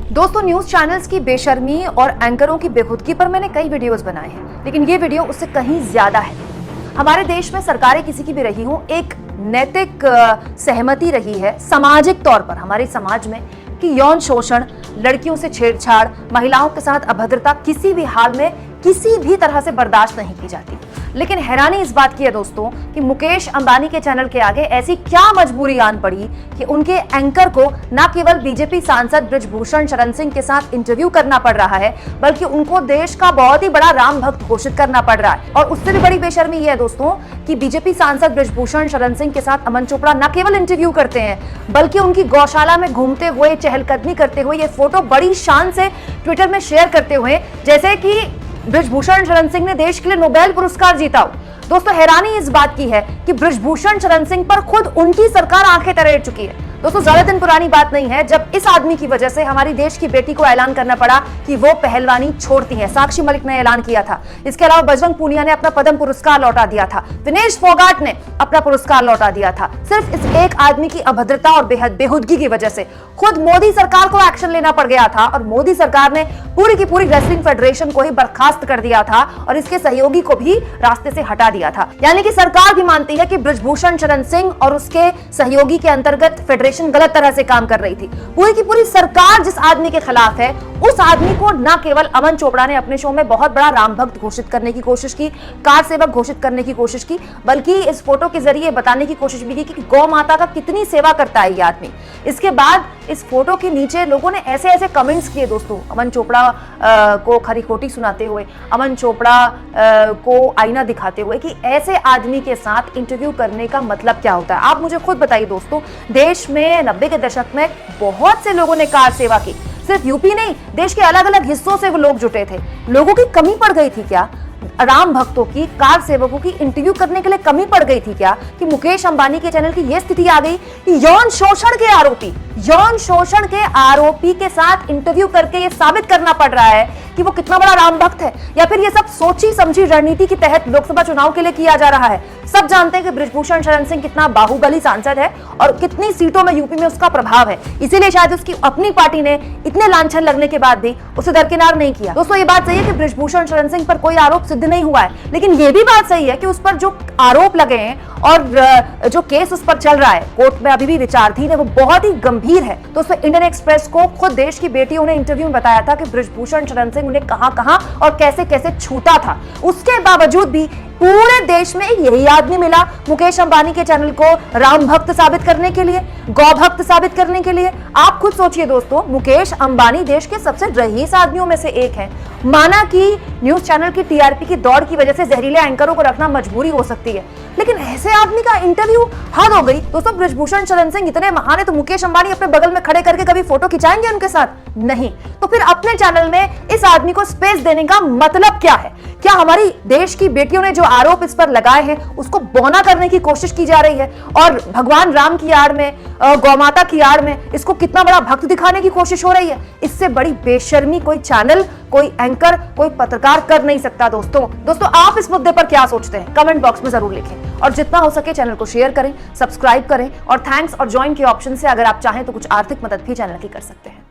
दोस्तों, news channels की बेशर्मी और एंकरों की बेखुदगी पर मैंने कई वीडियोस बनाए हैं, लेकिन ये वीडियो उससे कहीं ज्यादा है। हमारे देश में सरकारें किसी की भी रही हो, एक नैतिक सहमति रही है सामाजिक तौर पर हमारे समाज में कि यौन शोषण, लड़कियों से छेड़छाड़, महिलाओं के साथ अभद्रता किसी भी हाल में किसी भी तरह से बर्दाश्त नहीं की जाती। लेकिन हैरानी इस बात की है दोस्तों कि मुकेश अंबानी के चैनल के आगे ऐसी क्या मजबूरी आन पड़ी कि उनके एंकर को न केवल बीजेपी सांसद बृजभूषण शरण सिंह के साथ इंटरव्यू करना पड़ रहा है, बल्कि उनको देश का बहुत ही बड़ा राम भक्त घोषित करना पड़ रहा है। और उससे भी बड़ी बेशर्मी यह है दोस्तों कि बीजेपी सांसद बृजभूषण शरण सिंह के साथ अमन चोपड़ा न केवल इंटरव्यू करते हैं, बल्कि उनकी गौशाला में घूमते हुए, चहलकदमी करते हुए ये फोटो बड़ी शान से ट्विटर में शेयर करते हुए जैसे कि बृजभूषण शरण सिंह ने देश के लिए नोबेल पुरस्कार जीता हो। दोस्तों, हैरानी इस बात की है कि बृजभूषण शरण सिंह पर खुद उनकी सरकार आंखें तरेड़ चुकी है। दोस्तों, ज्यादा दिन पुरानी बात नहीं है जब इस आदमी की वजह से हमारी देश की बेटी को ऐलान करना पड़ा कि वो पहलवानी छोड़ती हैं। साक्षी मलिक ने ऐलान किया था। इसके अलावा बजरंग पूनिया ने अपना पद्म पुरस्कार लौटा दिया था। विनेश फोगाट ने अपना पुरस्कार लौटा दिया था। सिर्फ इस एक आदमी की अभद्रता और बेहुदगी की वजह से खुद मोदी सरकार को एक्शन लेना पड़ गया था और मोदी सरकार ने पूरी की पूरी रेसलिंग फेडरेशन को ही बर्खास्त कर दिया था और इसके सहयोगी को भी रास्ते से हटा दिया था। यानी कि सरकार भी मानती है कि बृजभूषण शरण सिंह और उसके सहयोगी के अंतर्गत फेडरेशन गलत तरह से काम कर रही थी। पूरी की पूरी सरकार जिस आदमी के खिलाफ है, उस आदमी को न केवल अमन चोपड़ा ने अपने शो में बहुत बड़ा राम भक्त घोषित करने की कोशिश की, कार सेवक घोषित करने की कोशिश की, बल्कि इस फोटो के जरिए बताने की कोशिश भी की कि गौ माता का कितनी सेवा करता है ये आदमी। इसके बाद इस फोटो के नीचे लोगों ने ऐसे ऐसे कमेंट्स किए दोस्तों, अमन चोपड़ा को खरी खोटी सुनाते हुए, अमन चोपड़ा को आईना दिखाते हुए कि ऐसे आदमी के साथ इंटरव्यू करने का मतलब क्या होता है। आप मुझे खुद बताइए दोस्तों, देश में 90 के दशक में बहुत से लोगों ने कार सेवा की। सिर्फ यूपी नहीं, देश के अलग अलग हिस्सों से वो लोग जुटे थे। लोगों की कमी पड़ गई थी क्या राम भक्तों की, कार सेवकों की इंटरव्यू करने के लिए कमी पड़ गई थी क्या कि मुकेश अंबानी के चैनल की यह स्थिति आ गई कि यौन शोषण के आरोपी के साथ इंटरव्यू करके ये साबित करना पड़ रहा है कि वो कितना बड़ा राम भक्त है, या फिर ये सब सोची समझी रणनीति के तहत लोकसभा चुनाव के लिए किया जा रहा है। सब जानते हैं कि बृजभूषण शरण सिंह कितना बाहुबली सांसद है और कितनी सीटों में यूपी में उसका प्रभाव है, इसीलिए शायद उसकी अपनी पार्टी ने इतने लांछन लगने के बाद भी उसे दरकिनार नहीं किया। दोस्तों, ये बात सही है कि बृजभूषण शरण सिंह पर कोई आरोप सिद्ध नहीं हुआ है, लेकिन ये भी बात सही है कि उस पर जो आरोप लगे हैं और जो केस उस पर चल रहा है, कोर्ट में अभी भी विचाराधीन है, वो बहुत ही गंभीर है। दोस्तों, इंडियन एक्सप्रेस को खुद देश की बेटियों ने इंटरव्यू में बताया था कि बृजभूषण शरण सिंह उन्हें कहां और कैसे कैसे छूता था। उसके बावजूद भी पूरे देश में यही आदमी मिला मुकेश अंबानी के चैनल को राम भक्त साबित करने के लिए, गौ भक्त साबित करने के लिए। आप खुद सोचिए दोस्तों, मुकेश अंबानी देश के सबसे रईस आदमियों में से एक है। माना कि न्यूज चैनल की टीआरपी की दौड़ की वजह से जहरीले एंकरों को रखना मजबूरी हो सकती है, लेकिन ऐसे आदमी का इंटरव्यू हद हो गई। दोस्तों, बृजभूषण शरण सिंह इतने महान है तो मुकेश अंबानी अपने बगल में खड़े करके कभी फोटो खिंचाएंगे उनके साथ? नहीं। तो फिर अपने चैनल में इस आदमी को स्पेस देने का मतलब क्या है? क्या हमारी देश की बेटियों ने जो आरोप इस पर लगाए हैं उसको बौना करने की कोशिश की जा रही है और भगवान राम की आड़ में, गौ माता की आड़ में इसको कितना बड़ा भक्त दिखाने की कोशिश हो रही है? इससे बड़ी बेशर्मी कोई चैनल, कोई एंकर, कोई पत्रकार कर नहीं सकता। दोस्तों, आप इस मुद्दे पर क्या सोचते हैं? कमेंट बॉक्स में जरूर लिखें और जितना हो सके चैनल को शेयर करें, सब्सक्राइब करें और थैंक्स और ज्वाइन के ऑप्शन से अगर आप चाहें तो कुछ आर्थिक मदद भी चैनल की कर सकते हैं।